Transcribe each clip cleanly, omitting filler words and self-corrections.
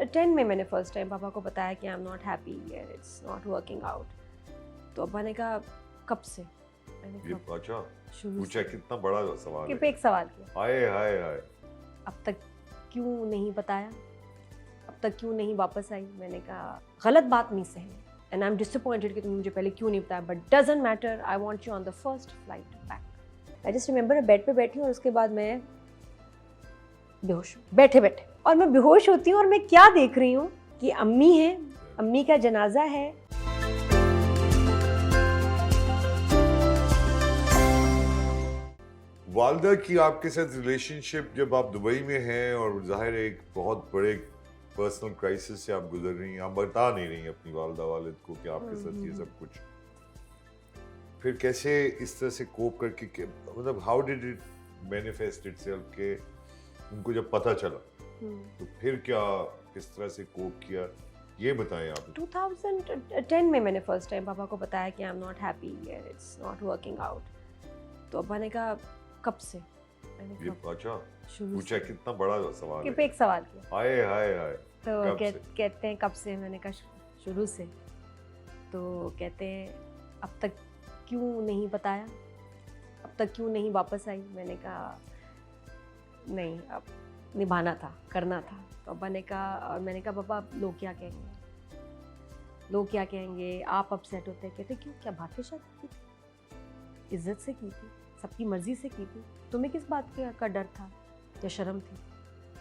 2010 में मैंने first time पापा को बताया कि I am not happy and it's not working out. तो अब्बा ने कहा कब से? मैंने ये कहा अच्छा शुरू पूछा, से। कितना बड़ा सवाल कि है। पे एक सवाल किया, हाय हाय हाय। अब तक क्यों नहीं बताया, अब तक क्यों नहीं वापस आई? मैंने कहा गलत बात नहीं सही एंड आई एम डिसअपॉइंटेड कि तुम मुझे पहले क्यों नहीं बताया, but doesn't matter, I want you on the first flight back. I just remember bed पे बैठी हूँ और उसके बाद मैं बेहोश हूँ बैठे बैठे, और मैं बेहोश होती हूँ और मैं क्या देख रही हूँ कि अम्मी है, अम्मी का जनाजा है। वालदा की आपके साथ रिलेशनशिप जब आप दुबई में हैं और जाहिर है एक बहुत बड़े पर्सनल क्राइसिस से आप गुजर रही हैं, आप बता नहीं रही हैं अपनी वालदा वालिद को कि आपके साथ ये सब कुछ, फिर कैसे इस तरह से कोप करके मतलब how did it manifest itself के उनको जब पता चला तो फिर क्या किस तरह से कोप किया, ये बताएं आप। 2010 में मैंने फर्स्ट टाइम पापा को बताया कि I am not happy and it's not working out. तो अब्बा ने कहा कब से? मैंने ये कहा अच्छा शुरू पूछा, से। कितना बड़ा सवाल कि है। पे एक सवाल किया, हाय हाय हाय। तो कब से? कहते हैं कब से? मैंने कहा शुरू से। तो कहते हैं अब तक क्यों नहीं बताया, अब तक क्यों नहीं वापस आई? मैंने कहा नहीं, अब निभाना था, करना था। तो अब्बा ने कहा, और मैंने कहा पापा लोग क्या कहेंगे, लोग क्या कहेंगे, आप अपसेट होते हैं? कहते क्यों, क्या बात पे शादी की थी, इज्जत से की थी, सबकी मर्जी से की थी, तुम्हें किस बात का डर था या शर्म थी?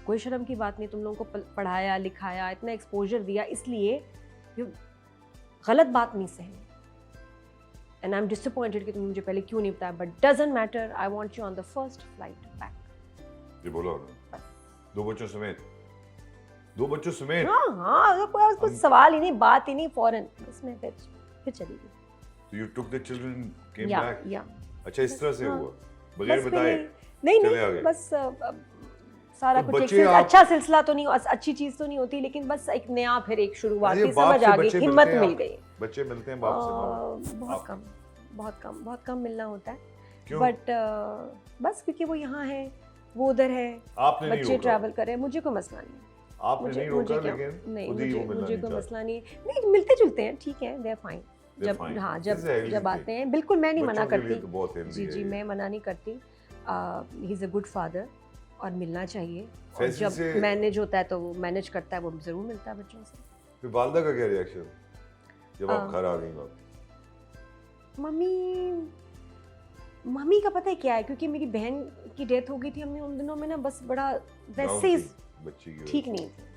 कोई शर्म की बात नहीं, तुम लोगों को पढ़ाया लिखाया, इतना एक्सपोजर दिया, इसलिए ये गलत बात नहीं सही एंड आई एम डिसअपॉइंटेड कि तुम मुझे पहले क्यों नहीं बताया, but doesn't matter, I want you on the first flight back. ये बोला उन्होंने, दो बच्चों समेत, दो बच्चों समेत। हाँ, कोई कुछ सवाल ही नहीं, बात ही नहीं, फौरन उसमें फिर चली गई। So you took the children, came या back. या अच्छा इस तरह से हाँ। हुआ, बगैर बस बताए नहीं चले नहीं, आ गए। बस सारा तो कुछ एक बच्चे अच्छा सिलसिला तो नहीं, अच्छी चीज तो नहीं होती, लेकिन बस एक नया फिर एक शुरुआत अरे की बाप समझ से आ गई, बच्चे हिम्मत मिलते हैं मिल आप? गई। बच्चे मिलते हैं बाप से माँ? बहुत कम मिलना होता है, क्यों? बट बस क्योंकि वो यहाँ है, वो उधर है, आपने नहीं बच्चे रोका? ट्रैवल कर रहे हैं, मुझे कोई मसला नहीं है। आपने नहीं रोका, लेकिन नहीं, खुद ही वो मिलना मुझे नहीं कोई चाहते। मसला नहीं है, नहीं मिलते जुलते हैं, ठीक है, दे आर फाइन। They're जब fine. हाँ This is a healthy जब thing. आते हैं, बिल्कुल मैं नहीं मना बच्चों के लिए करती तो बहुत healthy जी है जी, ये। मैं मना नहीं करती, he is a good father और मिलना चाहिए, और फैसल जब से- मैनेज होता है तो वो मैनेज करता है, वो ज़रूर मिलता है बच्चों से। फिर वालदा का क्या रिएक्शन जब आप हाँ। घर आ गई वापस? मम्मी का पता है क्या है, क्योंकि मेरी बहन की डेथ हो गई थी, अम्मी उन दिनों में ना बस बड़ा वैसे ही Down थी बच्ची की ठीक वजह नहीं थी।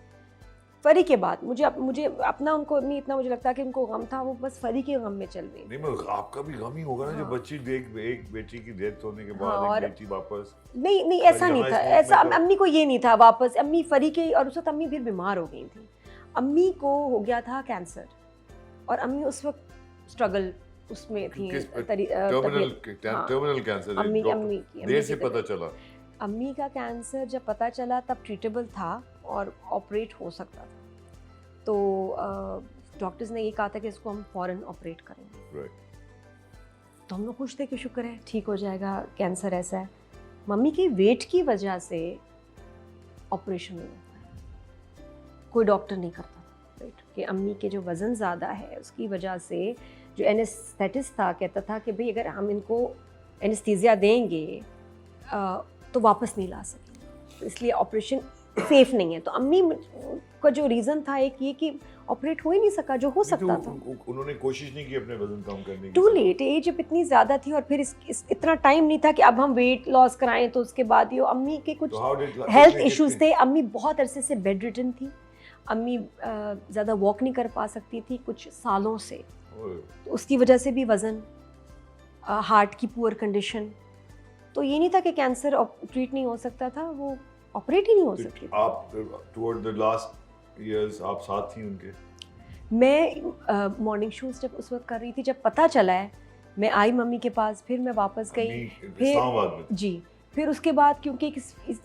फरी के बाद मुझे अपना उनको नहीं, इतना मुझे लगता है कि उनको गम था, वो बस फरी के गम में चल रही। से। नहीं मगर आपका भी गम ही होगा ना जब हाँ। बच्ची एक बेटी की डेथ होने के हाँ, बाद और- एक बेटी वापस। नहीं ऐसा यहाँ नहीं था, इस मुल्क ऐसा में तो- अम्मी को ये नहीं था वापस, अम्मी फरी के, और उस वक्त अम्मी फिर बीमार हो गई थी, अम्मी को हो गया था कैंसर, और अम्मी उस वक्त स्ट्रगल उसमें थी, टर्मिनल कैंसर अम्मी देर से की पता चला। अम्मी का कैंसर जब पता चला तब ट्रीटेबल था और ऑपरेट हो सकता था, तो डॉक्टर्स ने ये कहा था कि इसको हम फौरन ऑपरेट करेंगे। Right. तो हम लोग खुश थे कि शुक्र है ठीक हो जाएगा, कैंसर ऐसा है। मम्मी की वेट की वजह से ऑपरेशन नहीं होता है, कोई डॉक्टर नहीं करता था वेट कि अम्मी के जो वज़न ज़्यादा है उसकी वजह से, जो एनेस्थेटिस्ट था कहता था कि भाई अगर हम इनको एनेस्थीसिया देंगे तो वापस नहीं ला सकेंगे, तो इसलिए ऑपरेशन सेफ नहीं है। तो अम्मी का जो रीज़न था एक ये कि ऑपरेट हो ही नहीं सका जो हो सकता था। उन्होंने कोशिश नहीं की अपने वजन कम करने की? टू लेट, एज अब इतनी ज़्यादा थी और फिर इतना टाइम नहीं था कि अब हम वेट लॉस कराएं, तो उसके बाद ये अम्मी के कुछ हेल्थ इश्यूज थे, अम्मी बहुत अरसे से बेड रिटन थी, अम्मी ज़्यादा वॉक नहीं कर पा सकती थी कुछ सालों से, तो उसकी वजह से भी वज़न, हार्ट की पुअर कंडीशन, तो ये नहीं था कि कैंसर ट्रीट नहीं हो सकता था, वो ऑपरेट ही नहीं हो सकती। आप टुवर्ड द लास्ट इयर्स आप साथ थी उनके? मैं मॉर्निंग शूज जब उस वक्त कर रही थी, जब पता चला है मैं आई मम्मी के पास, फिर मैं वापस गई, इस्लामाबाद में जी, फिर उसके बाद क्योंकि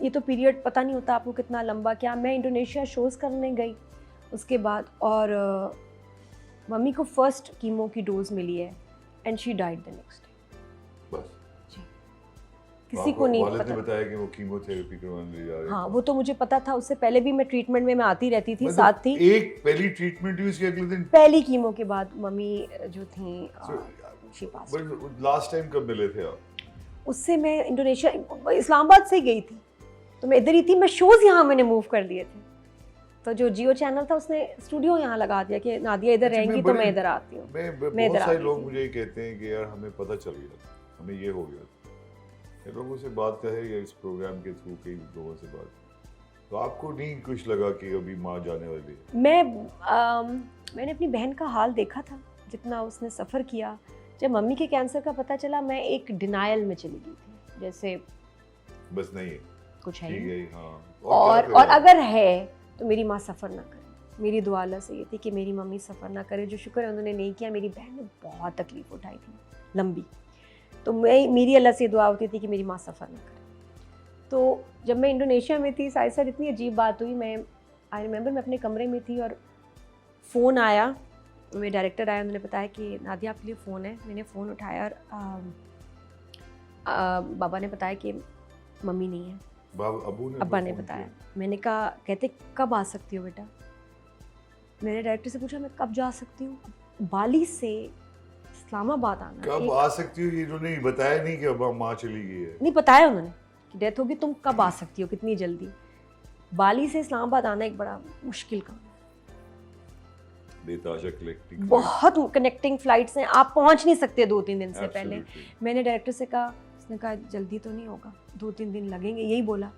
ये तो पीरियड पता नहीं होता आपको कितना लंबा, क्या मैं इंडोनेशिया शोज़ करने गई उसके बाद, और मम्मी को फर्स्ट कीमो की डोज मिली है and she died the next day. बस। जी, किसी को नहीं वालिद ने पता। बताया कि वो कीमोथेरेपी करवाने ले जा रहे हैं। हाँ, वो तो मुझे पता था, उससे पहले भी मैं ट्रीटमेंट में मैं आती रहती थी, मतलब साथ थी। एक पहली ट्रीटमेंट हुई, उसके अगले दिन पहली कीमो के बाद मम्मी जो थी she passed away। Last time कब मिले थे आप? उससे मैं इंडोनेशिया इस्लामाबाद से गई थी, तो मैं इधर ही थी। मैं शोज़ यहाँ मैंने मूव कर दिए थे, तो जो जियो चैनल था उसने स्टूडियो यहाँ लगा दिया कि नादिया इधर रहेंगी तो मैं इधर आती हूँ। मैं इधर बहुत सारे आती लोग थी। मुझे ये कहते हैं कि यार हमें पता चल गया, हमें ये हो गया। ये लोगों से बात कहे या इस प्रोग्राम के थ्रू कई लोगों से बात, तो आपको नहीं कुछ लगा कि अभी माँ जाने वाली है? मैंने अपनी बहन का हाल देखा था, जितना उसने सफ़र किया। जब मम्मी के कैंसर का पता चला, मैं एक डिनायल में चली गई थी, जैसे बस नहीं है, कुछ है ठीक नहीं। है, हाँ। और क्या करें? अगर है तो मेरी माँ सफ़र ना करे। मेरी दुआ अल्लाह से ये थी कि मेरी मम्मी सफ़र ना करे, जो शुक्र है उन्होंने नहीं किया। मेरी बहन ने बहुत तकलीफ़ उठाई थी, लंबी। तो मेरी अल्लाह से दुआ होती थी कि मेरी माँ सफ़र ना करे। तो जब मैं इंडोनेशिया में थी, साथ साथ इतनी अजीब बात हुई। आई रिमेंबर मैं अपने कमरे में थी और फ़ोन आया, मेरे डायरेक्टर आए, उन्होंने बताया कि नादिया आपके लिए फ़ोन है। मैंने फ़ोन उठाया और बाबा ने बताया कि मम्मी नहीं है। अब्बा ने बताया। मैंने कहा, कहते कब आ सकती हो बेटा? मैंने डायरेक्टर से पूछा मैं कब जा सकती हूँ? बाली से इस्लामाबाद आना। कब आ सकती हो ये उन्होंने बताया नहीं कि अब माँ चली गई है? नहीं बताया उन्होंने कि डेथ होगी, तुम कब आ सकती हो, कितनी जल्दी। बाली से इस्लामाबाद आना एक बड़ा मुश्किल काम है। बहुत कनेक्टिंग फ्लाइट्स हैं, आप पहुंच नहीं सकते 2-3 दिन से पहले। मैंने डायरेक्टर से कहा, उसने कहा जल्दी तो नहीं होगा, 2-3 दिन लगेंगे, यही बोला।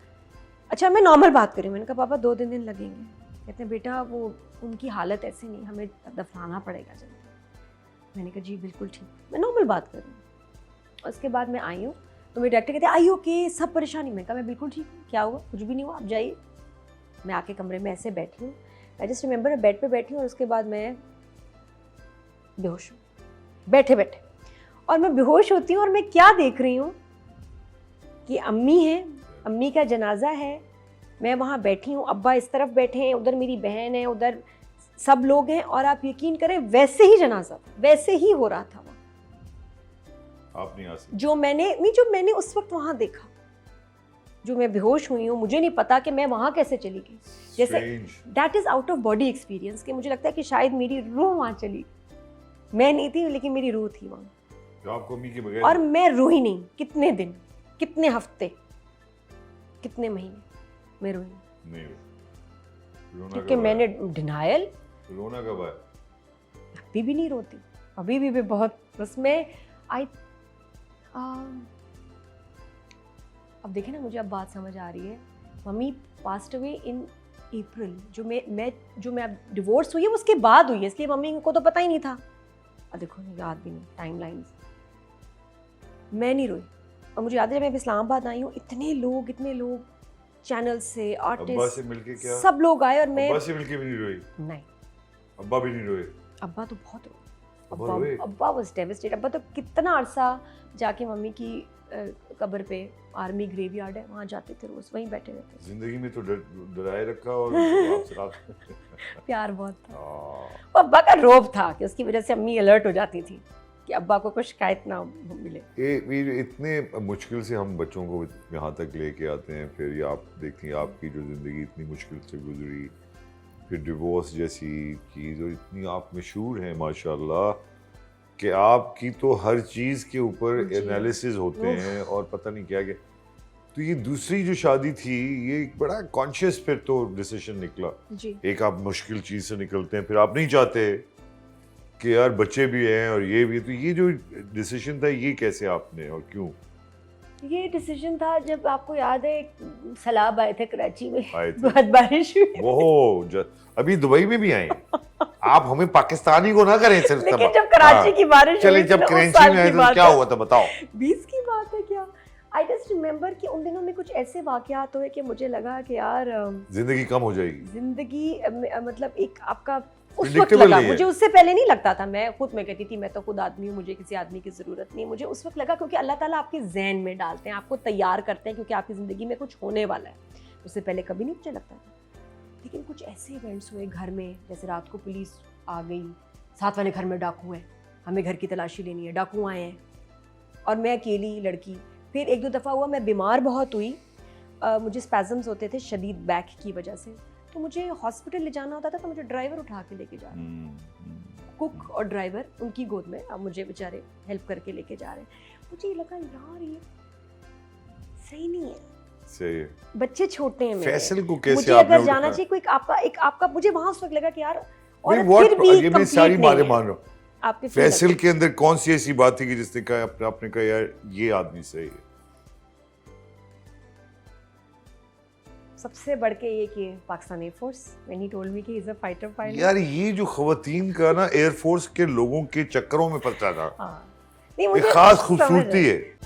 अच्छा मैं नॉर्मल बात करी, मैंने कहा पापा 2 दिन लगेंगे। कहते हैं बेटा वो उनकी हालत ऐसी नहीं, हमें दफनाना पड़ेगा जल्दी। मैंने कहा जी बिल्कुल ठीक, मैं नॉर्मल बात कर रही हूँ। उसके बाद मैं आई हूँ तो मेरे डायरेक्टर कहते हैं आई ओके, सब परेशानी। मैं कहा मैं बिल्कुल ठीक हूँ, क्या हुआ? कुछ भी नहीं हुआ, आप जाइए। मैं आके कमरे में ऐसे बैठी हूँ, आई जस्ट रिमेंबर मैं बेड पे बैठी हूँ और उसके बाद मैं बेहोश हूँ बैठे बैठे। और मैं बेहोश होती हूँ और मैं क्या देख रही हूँ कि अम्मी है, अम्मी का जनाजा है, मैं वहाँ बैठी हूँ, अब्बा इस तरफ बैठे हैं, उधर मेरी बहन है, उधर सब लोग हैं। और आप यकीन करें वैसे ही जनाजा था, वैसे ही हो रहा था वहाँ। आप नहीं आ सकते? जो मैंने उस वक्त वहाँ देखा, जो मैं बेहोश हुई हूँ, मुझे नहीं पता कि मैं वहाँ कैसे चली गई। जैसे that is out of body experience, कि मुझे लगता है कि शायद मेरी रूह वहाँ चली, मैं नहीं थी लेकिन मेरी रूह थी वहाँ। तो आपको अम्मी के बगैर? और मैं रोई नहीं, कितने दिन, कितने हफ्ते, कितने महीने मैं रोई नहीं, क्योंकि मैंने डिनायल। रोना कब आया? अभी भी नहीं रोती, अभी भी बहुत उसमें अब देखें ना, मुझे अब बात समझ आ रही है। मम्मी पास्ट अवे इन अप्रैल, जो मैं अब डिवोर्स हुई है उसके बाद हुई है, इसलिए मम्मी को तो पता ही नहीं था। और देखो याद भी नहीं टाइमलाइंस। मैं नहीं रोई। और मुझे याद है जब मैं इस्लामाबाद आई हूँ, इतने लोग चैनल से, आर्टिस्ट से मिलके, क्या सब लोग आए और मैं अब्बा से मिलके भी नहीं रोई? नहीं, अब्बा भी नहीं रोए? अब्बा तो बहुत रोए। अब्बा वाज डेवास्टेटेड। अब्बा तो कितना अरसा जाके मम्मी की कब्र पे, आर्मी ग्रेवयार्ड है, वहाँ जाते थे, रोज वहीं बैठे रहते थे। जिंदगी में तो डराए रखा और आपसे रात प्यार बहुत था। और अब्बा का रोब था कि उसकी वजह से अम्मी अलर्ट हो जाती थी कि अब्बा को कुछ शिकायत ना मिले। इतने मुश्किल से हम बच्चों को यहाँ तक लेके आते हैं, फिर ये आप देखती हैं आपकी जो ज़िंदगी इतनी मुश्किल से गुजरी, फिर डिवोर्स जैसी चीज़, और इतनी आप मशहूर हैं माशाल्लाह कि आपकी तो हर चीज़ के ऊपर एनालिसिस होते हैं और पता नहीं क्या क्या। तो ये दूसरी जो शादी थी, ये एक बड़ा कॉन्शियस फिर तो डिसीजन निकला जी। एक आप मुश्किल चीज़ से निकलते हैं, फिर आप नहीं चाहते कि यार बच्चे भी हैं और ये भी, तो ये जो डिसीजन था ये कैसे आपने और क्यों? ये डिसीजन था जब आपको याद है सैलाब आए थे कराची में, बहुत बारिश हुई। वो अभी दुबई में भी आए आप हमें पाकिस्तानी को ना करें सिर्फ। लेकिन जब कराची की बारिश चलिए, जब कराची में आए तो क्या हुआ था बताओ? 20 की बात है क्या? आई जस्ट रिमेम्बर कि उन दिनों में कुछ ऐसे वाकयात हुए कि मुझे लगा कि यार जिंदगी कम हो जाएगी। जिंदगी मतलब एक आपका उस वक्त लगा, मुझे उससे पहले नहीं लगता था। मैं कहती थी मैं तो खुद आदमी हूँ, मुझे किसी आदमी की ज़रूरत नहीं। मुझे उस वक्त लगा क्योंकि अल्लाह ताला आपके जहन में डालते हैं, आपको तैयार करते हैं, क्योंकि आपकी ज़िंदगी में कुछ होने वाला है। उससे पहले कभी नहीं मुझे लगता था। लेकिन कुछ ऐसे इवेंट्स हुए घर में, जैसे रात को पुलिस आ गई, साथ वाले घर में डाकू हैं, हमें घर की तलाशी लेनी है, डाकू आए हैं और मैं अकेली लड़की फिर एक दो दफ़ा हुआ मैं बीमार बहुत हुई, मुझे स्पैज़म्स होते थे शदीद बैक की वजह से, तो मुझे हॉस्पिटल ले जाना होता था तो मुझे ड्राइवर उठा के लेके जा रहे हैं, कुक और ड्राइवर उनकी गोद में, अब मुझे बेचारे हेल्प करके लेके जा रहे हैं। मुझे ये लगा यार ये सही नहीं है, सही है। बच्चे छोटे हैं मेरे, फैसल को कैसे मुझे आपने अगर जाना उठाया? चाहिए कोई आपका मुझे वहाँ उस वक्त लगा कि यार नहीं, औरत what- फिर भी ये मैं सारी complete बातें नहीं है। मान रहा हूँ। आपके feel फैसल लगता के अंदर कौन सी ऐसी बात थी कि जिसने कहा आपने कहा यार ये आदमी सही है? है। सबसे बढ़ के ये कि Pakistan air force, when he told me कि he's a fighter pilot। यार ये जो खवातीन का ना एयरफोर्स के लोगों के चक्करों में पड़ता था, हाँ, नहीं ये मुझे खास समझ खूबसूरती है। है।